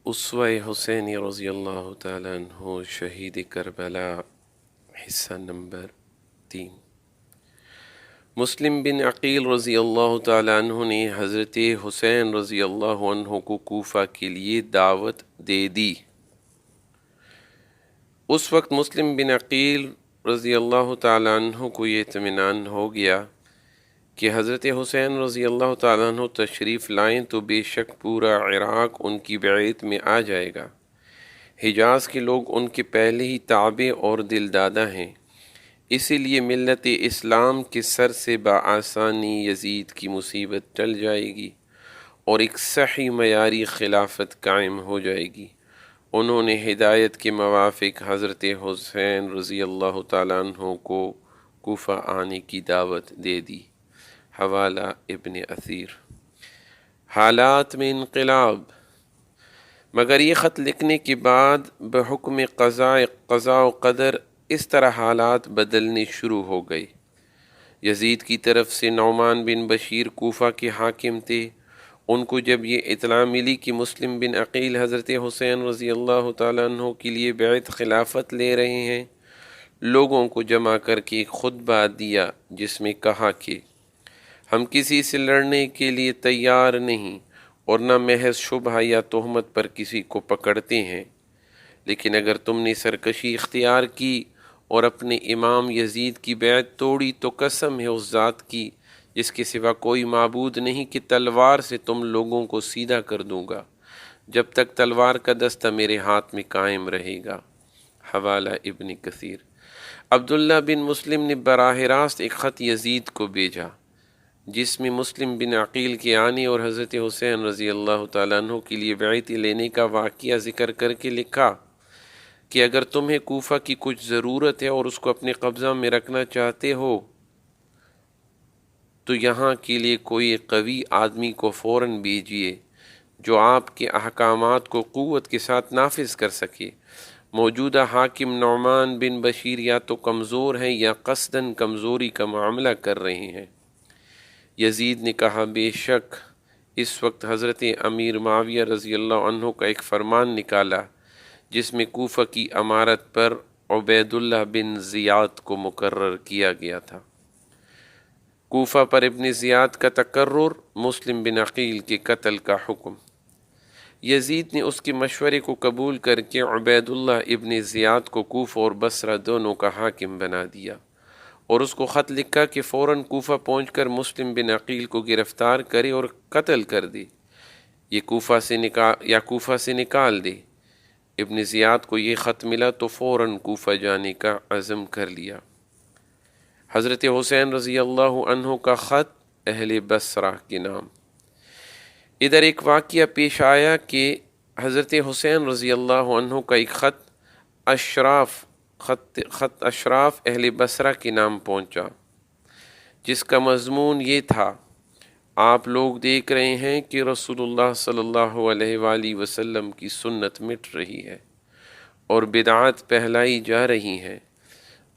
اسوہ حسینی رضی اللہ تعالیٰ عنہ شہید کربلا حصہ نمبر 3۔ مسلم بن عقیل رضی اللہ تعالیٰ عنہ نے حضرت حسین رضی اللہ عنہ کو کوفہ کے لیے دعوت دے دی۔ اس وقت مسلم بن عقیل رضی اللہ تعالیٰ عنہ کو یہ اطمینان ہو گیا کہ حضرت حسین رضی اللہ تعالیٰ عنہ تشریف لائیں تو بے شک پورا عراق ان کی بیعت میں آ جائے گا۔ حجاز کے لوگ ان کے پہلے ہی تابع اور دلدادہ ہیں، اسی لیے ملت اسلام کے سر سے بآسانی یزید کی مصیبت ٹل جائے گی اور ایک صحیح معیاری خلافت قائم ہو جائے گی۔ انہوں نے ہدایت کے موافق حضرت حسین رضی اللہ تعالیٰ عنہ کو کوفہ آنے کی دعوت دے دی۔ حوالہ ابن اثیر۔ حالات میں انقلاب۔ مگر یہ خط لکھنے کے بعد بحکم قضاء و قدر اس طرح حالات بدلنے شروع ہو گئے۔ یزید کی طرف سے نعمان بن بشیر کوفہ کے حاکم تھے۔ ان کو جب یہ اطلاع ملی کہ مسلم بن عقیل حضرت حسین رضی اللہ تعالیٰ عنہ کے لیے بیعت خلافت لے رہے ہیں، لوگوں کو جمع کر کے ایک خطبہ دیا جس میں کہا کہ ہم کسی سے لڑنے کے لیے تیار نہیں اور نہ محض شبہ یا تہمت پر کسی کو پکڑتے ہیں، لیکن اگر تم نے سرکشی اختیار کی اور اپنے امام یزید کی بیعت توڑی تو قسم ہے اس ذات کی جس کے سوا کوئی معبود نہیں کہ تلوار سے تم لوگوں کو سیدھا کر دوں گا جب تک تلوار کا دستہ میرے ہاتھ میں قائم رہے گا۔ حوالہ ابن کثیر۔ عبداللہ بن مسلم نے براہ راست ایک خط یزید کو بھیجا جس میں مسلم بن عقیل کے آنے اور حضرت حسین رضی اللہ تعالیٰ عنہ کے لیے بیعت لینے کا واقعہ ذکر کر کے لکھا کہ اگر تمہیں کوفہ کی کچھ ضرورت ہے اور اس کو اپنے قبضہ میں رکھنا چاہتے ہو تو یہاں کے لیے کوئی قوی آدمی کو فوراً بھیجیے جو آپ کے احکامات کو قوت کے ساتھ نافذ کر سکے۔ موجودہ حاکم نعمان بن بشیر یا تو کمزور ہیں یا قصداً کمزوری کا معاملہ کر رہے ہیں۔ یزید نے کہا بے شک اس وقت حضرت امیر معاویہ رضی اللہ عنہ کا ایک فرمان نکالا جس میں کوفہ کی امارت پر عبید اللہ بن زیاد کو مقرر کیا گیا تھا۔ کوفہ پر ابن زیاد کا تقرر، مسلم بن عقیل کے قتل کا حکم۔ یزید نے اس کے مشورے کو قبول کر کے عبید اللہ ابن زیاد کو کوفہ اور بصرہ دونوں کا حاکم بنا دیا اور اس کو خط لکھا کہ فوراً کوفہ پہنچ کر مسلم بن عقیل کو گرفتار کرے اور قتل کر دے، یہ کوفہ سے نکال دے۔ ابن زیاد کو یہ خط ملا تو فوراً کوفہ جانے کا عزم کر لیا۔ حضرت حسین رضی اللہ عنہ کا خط اہل بصرہ کے نام۔ ادھر ایک واقعہ پیش آیا کہ حضرت حسین رضی اللہ عنہ کا ایک خط اشراف اہل بصرہ کے نام پہنچا جس کا مضمون یہ تھا، آپ لوگ دیکھ رہے ہیں کہ رسول اللہ صلی اللہ علیہ وآلہ وسلم کی سنت مٹ رہی ہے اور بدعات پھیلائی جا رہی ہیں۔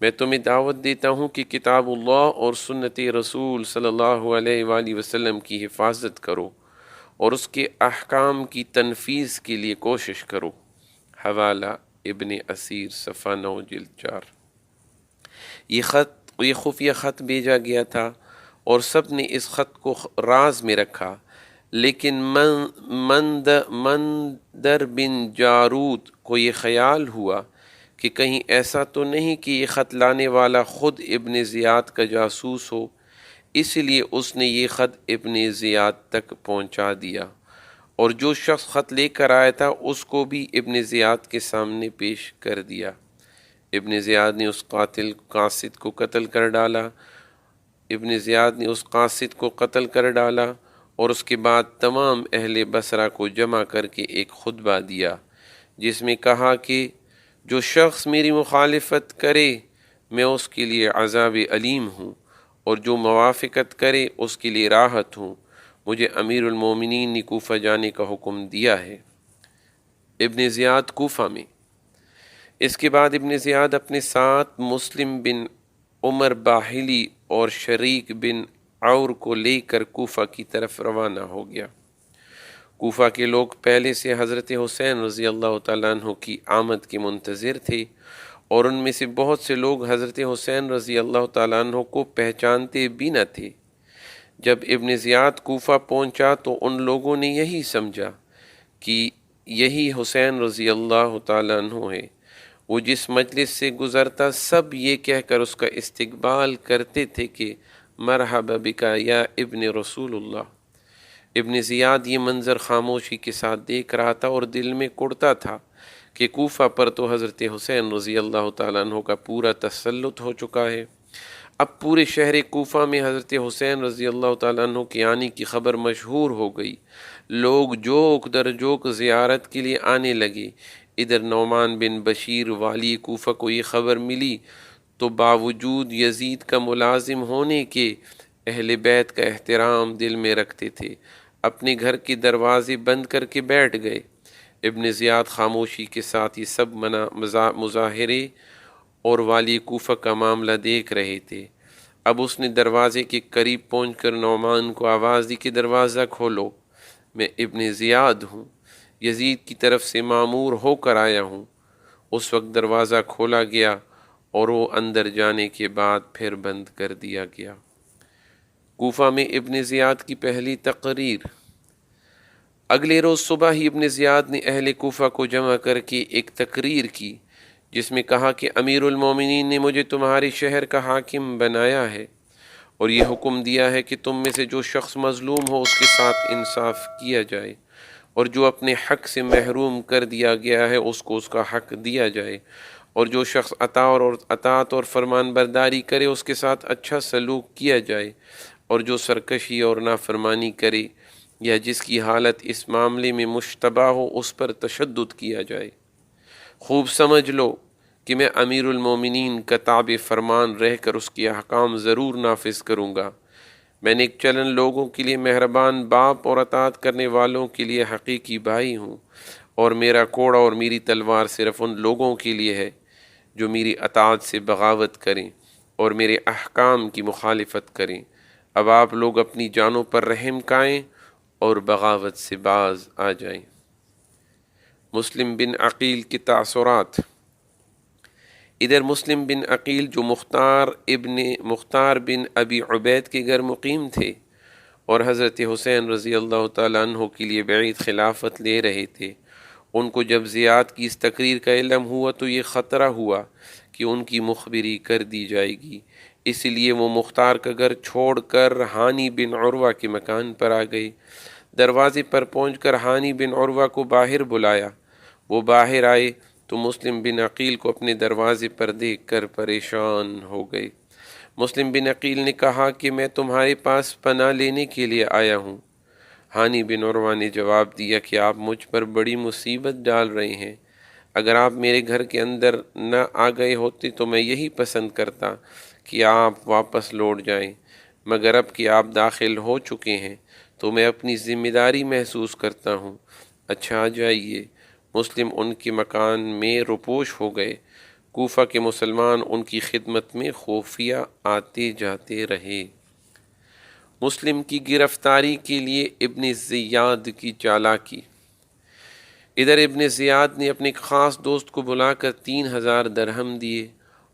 میں تمہیں دعوت دیتا ہوں کہ کتاب اللہ اور سنت رسول صلی اللہ علیہ وآلہ وسلم کی حفاظت کرو اور اس کے احکام کی تنفیذ کے لیے کوشش کرو۔ حوالہ ابن اثیر صفحہ 9 جلد 4۔ یہ خفیہ خط بھیجا گیا تھا اور سب نے اس خط کو راز میں رکھا، لیکن مندر بن جارود کو یہ خیال ہوا کہ کہیں ایسا تو نہیں کہ یہ خط لانے والا خود ابن زیاد کا جاسوس ہو، اس لیے اس نے یہ خط ابن زیاد تک پہنچا دیا اور جو شخص خط لے کر آیا تھا اس کو بھی ابن زیاد کے سامنے پیش کر دیا۔ ابن زیاد نے اس قاصد کو قتل کر ڈالا اور اس کے بعد تمام اہل بصرہ کو جمع کر کے ایک خطبہ دیا جس میں کہا کہ جو شخص میری مخالفت کرے میں اس کے لیے عذاب علیم ہوں اور جو موافقت کرے اس کے لیے راحت ہوں۔ مجھے امیر المومنین نے کوفہ جانے کا حکم دیا ہے۔ ابن زیاد کوفہ میں۔ اس کے بعد ابن زیاد اپنے ساتھ مسلم بن عمر باہلی اور شریک بن عور کو لے کر کوفہ کی طرف روانہ ہو گیا۔ کوفہ کے لوگ پہلے سے حضرت حسین رضی اللہ تعالیٰ عنہ کی آمد کے منتظر تھے، اور ان میں سے بہت سے لوگ حضرت حسین رضی اللہ تعالیٰ عنہ کو پہچانتے بھی نہ تھے۔ جب ابن زیاد کوفہ پہنچا تو ان لوگوں نے یہی سمجھا کہ یہی حسین رضی اللہ تعالیٰ عنہ ہے۔ وہ جس مجلس سے گزرتا سب یہ کہہ کر اس کا استقبال کرتے تھے کہ مرحبا بکا یا ابن رسول اللہ۔ ابن زیاد یہ منظر خاموشی کے ساتھ دیکھ رہا تھا اور دل میں کڑتا تھا کہ کوفہ پر تو حضرت حسین رضی اللہ تعالیٰ عنہ کا پورا تسلط ہو چکا ہے۔ اب پورے شہر کوفہ میں حضرت حسین رضی اللہ تعالیٰ عنہ کے آنے کی خبر مشہور ہو گئی۔ لوگ جوک در جوک زیارت کے لیے آنے لگے۔ ادھر نعمان بن بشیر والی کوفہ کو یہ خبر ملی تو باوجود یزید کا ملازم ہونے کے اہل بیت کا احترام دل میں رکھتے تھے، اپنے گھر کے دروازے بند کر کے بیٹھ گئے۔ ابن زیاد خاموشی کے ساتھ یہ سب مظاہرے اور والی کوفہ کا معاملہ دیکھ رہے تھے۔ اب اس نے دروازے کے قریب پہنچ کر نعمان کو آواز دی کہ دروازہ کھولو، میں ابن زیاد ہوں، یزید کی طرف سے مامور ہو کر آیا ہوں۔ اس وقت دروازہ کھولا گیا اور وہ اندر جانے کے بعد پھر بند کر دیا گیا۔ کوفہ میں ابن زیاد کی پہلی تقریر۔ اگلے روز صبح ہی ابن زیاد نے اہل کوفہ کو جمع کر کے ایک تقریر کی، جس میں کہا کہ امیر المومنین نے مجھے تمہارے شہر کا حاکم بنایا ہے اور یہ حکم دیا ہے کہ تم میں سے جو شخص مظلوم ہو اس کے ساتھ انصاف کیا جائے، اور جو اپنے حق سے محروم کر دیا گیا ہے اس کو اس کا حق دیا جائے، اور جو شخص اطاعت اور فرمان برداری کرے اس کے ساتھ اچھا سلوک کیا جائے، اور جو سرکشی اور نافرمانی کرے یا جس کی حالت اس معاملے میں مشتبہ ہو اس پر تشدد کیا جائے۔ خوب سمجھ لو کہ میں امیر المومنین کا تابع فرمان رہ کر اس کے احکام ضرور نافذ کروں گا۔ میں نیک چلن لوگوں کے لیے مہربان باپ اور اطاعت کرنے والوں کے لیے حقیقی بھائی ہوں، اور میرا کوڑا اور میری تلوار صرف ان لوگوں کے لیے ہے جو میری اطاعت سے بغاوت کریں اور میرے احکام کی مخالفت کریں۔ اب آپ لوگ اپنی جانوں پر رحم کھائیں اور بغاوت سے باز آ جائیں۔ مسلم بن عقیل کے تاثرات۔ ادھر مسلم بن عقیل جو مختار بن ابی عبید کے گھر مقیم تھے اور حضرت حسین رضی اللہ تعالیٰ عنہ کے لیے بعید خلافت لے رہے تھے، ان کو جب زیاد کی اس تقریر کا علم ہوا تو یہ خطرہ ہوا کہ ان کی مخبری کر دی جائے گی، اس لیے وہ مختار کا گھر چھوڑ کر ہانی بن عروہ کے مکان پر آ گئے۔ دروازے پر پہنچ کر ہانی بن عروہ کو باہر بلایا۔ وہ باہر آئے تو مسلم بن عقیل کو اپنے دروازے پر دیکھ کر پریشان ہو گئے۔ مسلم بن عقیل نے کہا کہ میں تمہارے پاس پناہ لینے کے لیے آیا ہوں۔ ہانی بن عروہ نے جواب دیا کہ آپ مجھ پر بڑی مصیبت ڈال رہے ہیں۔ اگر آپ میرے گھر کے اندر نہ آ گئے ہوتے تو میں یہی پسند کرتا کہ آپ واپس لوٹ جائیں، مگر اب کہ آپ داخل ہو چکے ہیں تو میں اپنی ذمہ داری محسوس کرتا ہوں۔ اچھا آ جائیے۔ مسلم ان کے مکان میں روپوش ہو گئے۔ کوفہ کے مسلمان ان کی خدمت میں خفیہ آتے جاتے رہے۔ مسلم کی گرفتاری کے لیے ابن زیاد کی چالاکی۔ ادھر ابن زیاد نے اپنے ایک خاص دوست کو بلا کر 3000 درہم دیے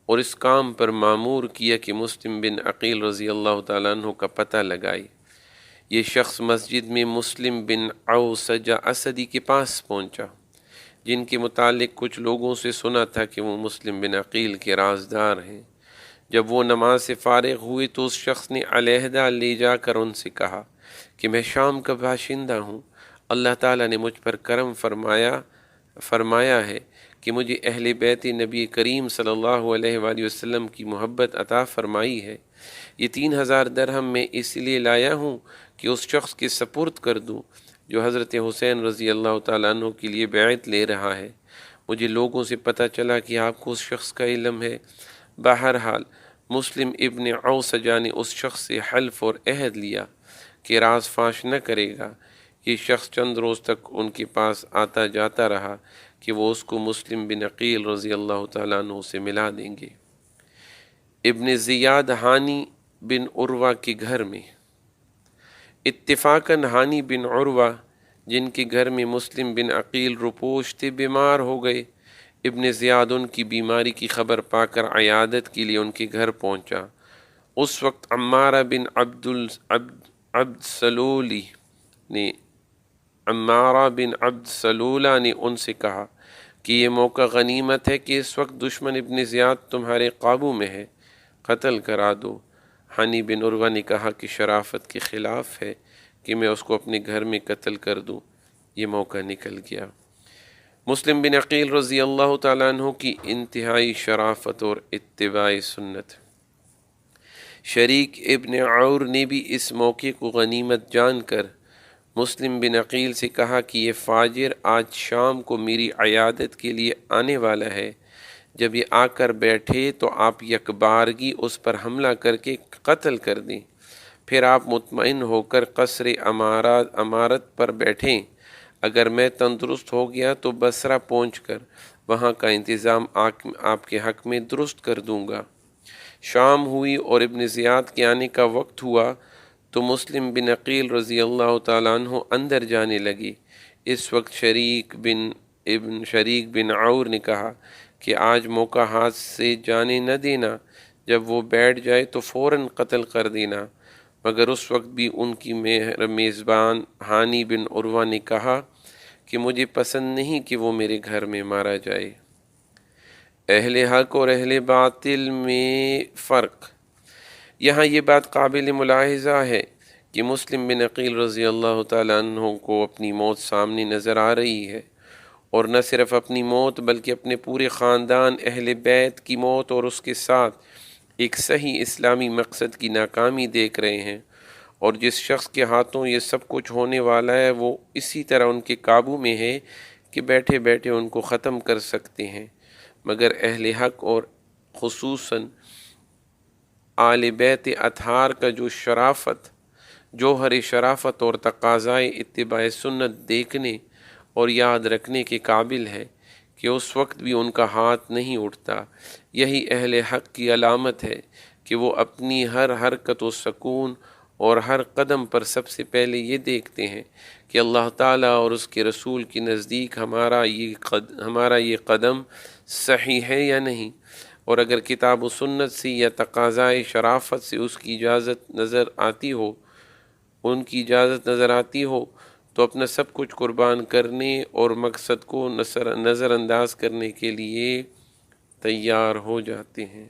اور اس کام پر مامور کیا کہ مسلم بن عقیل رضی اللہ تعالیٰ عنہ کا پتہ لگائے۔ یہ شخص مسجد میں مسلم بن اوسجہ اسدی کے پاس پہنچا، جن کے متعلق کچھ لوگوں سے سنا تھا کہ وہ مسلم بن عقیل کے رازدار ہیں۔ جب وہ نماز سے فارغ ہوئے تو اس شخص نے علیحدہ لے جا کر ان سے کہا کہ میں شام کا باشندہ ہوں، اللہ تعالیٰ نے مجھ پر کرم فرمایا ہے کہ مجھے اہل بیت نبی کریم صلی اللہ علیہ وآلہ وسلم کی محبت عطا فرمائی ہے۔ یہ 3000 درہم میں اس لیے لایا ہوں کہ اس شخص کے سپرد کر دوں جو حضرت حسین رضی اللہ تعالیٰ عنہ کے لیے بیعت لے رہا ہے۔ مجھے لوگوں سے پتہ چلا کہ آپ کو اس شخص کا علم ہے۔ بہرحال مسلم ابن اوسجہ نے اس شخص سے حلف اور عہد لیا کہ راز فاش نہ کرے گا۔ یہ شخص چند روز تک ان کے پاس آتا جاتا رہا کہ وہ اس کو مسلم بن عقیل رضی اللہ تعالیٰ عنہ سے ملا دیں گے۔ ابن زیاد ہانی بن عروہ کے گھر میں۔ اتفاقاً ہانی بن عروہ جن کے گھر میں مسلم بن عقیل روپوش تھے بیمار ہو گئے۔ ابن زیاد ان کی بیماری کی خبر پا کر عیادت کے لیے ان کے گھر پہنچا۔ اس وقت عمارہ بن عبد سلولہ نے ان سے کہا کہ یہ موقع غنیمت ہے کہ اس وقت دشمن ابن زیاد تمہارے قابو میں ہے، قتل کرا دو۔ ہانی بن عروہ نے کہا کہ شرافت کے خلاف ہے کہ میں اس کو اپنے گھر میں قتل کر دوں۔ یہ موقع نکل گیا۔ مسلم بن عقیل رضی اللہ تعالیٰ عنہ کی انتہائی شرافت اور اتباع سنت۔ شریک ابن عور نے بھی اس موقع کو غنیمت جان کر مسلم بن عقیل سے کہا کہ یہ فاجر آج شام کو میری عیادت کے لیے آنے والا ہے، جب یہ آ کر بیٹھے تو آپ یکبارگی اس پر حملہ کر کے قتل کر دیں، پھر آپ مطمئن ہو کر قصر امارت پر بیٹھیں۔ اگر میں تندرست ہو گیا تو بصرہ پہنچ کر وہاں کا انتظام آپ کے حق میں درست کر دوں گا۔ شام ہوئی اور ابن زیاد کے آنے کا وقت ہوا تو مسلم بن عقیل رضی اللہ تعالیٰ عنہ اندر جانے لگے۔ اس وقت شریک بن عور نے کہا کہ آج موقع ہاتھ سے جانے نہ دینا، جب وہ بیٹھ جائے تو فوراً قتل کر دینا۔ مگر اس وقت بھی ان کی میزبان ہانی بن عروہ نے کہا کہ مجھے پسند نہیں کہ وہ میرے گھر میں مارا جائے۔ اہل حق اور اہل باطل میں فرق۔ یہاں یہ بات قابل ملاحظہ ہے کہ مسلم بن عقیل رضی اللہ تعالیٰ عنہ کو اپنی موت سامنے نظر آ رہی ہے، اور نہ صرف اپنی موت بلکہ اپنے پورے خاندان اہل بیت کی موت اور اس کے ساتھ ایک صحیح اسلامی مقصد کی ناکامی دیکھ رہے ہیں، اور جس شخص کے ہاتھوں یہ سب کچھ ہونے والا ہے وہ اسی طرح ان کے قابو میں ہے کہ بیٹھے بیٹھے ان کو ختم کر سکتے ہیں۔ مگر اہل حق اور خصوصاً آل بیت اطہار کا جو جوہر شرافت اور تقاضائے اتباع سنت دیکھنے اور یاد رکھنے کے قابل ہے کہ اس وقت بھی ان کا ہاتھ نہیں اٹھتا۔ یہی اہل حق کی علامت ہے کہ وہ اپنی ہر حرکت و سکون اور ہر قدم پر سب سے پہلے یہ دیکھتے ہیں کہ اللہ تعالیٰ اور اس کے رسول کے نزدیک ہمارا یہ قدم صحیح ہے یا نہیں، اور اگر کتاب و سنت سے یا تقاضائے شرافت سے ان کی اجازت نظر آتی ہو تو اپنا سب کچھ قربان کرنے اور مقصد کو نظر انداز کرنے کے لیے تیار ہو جاتے ہیں۔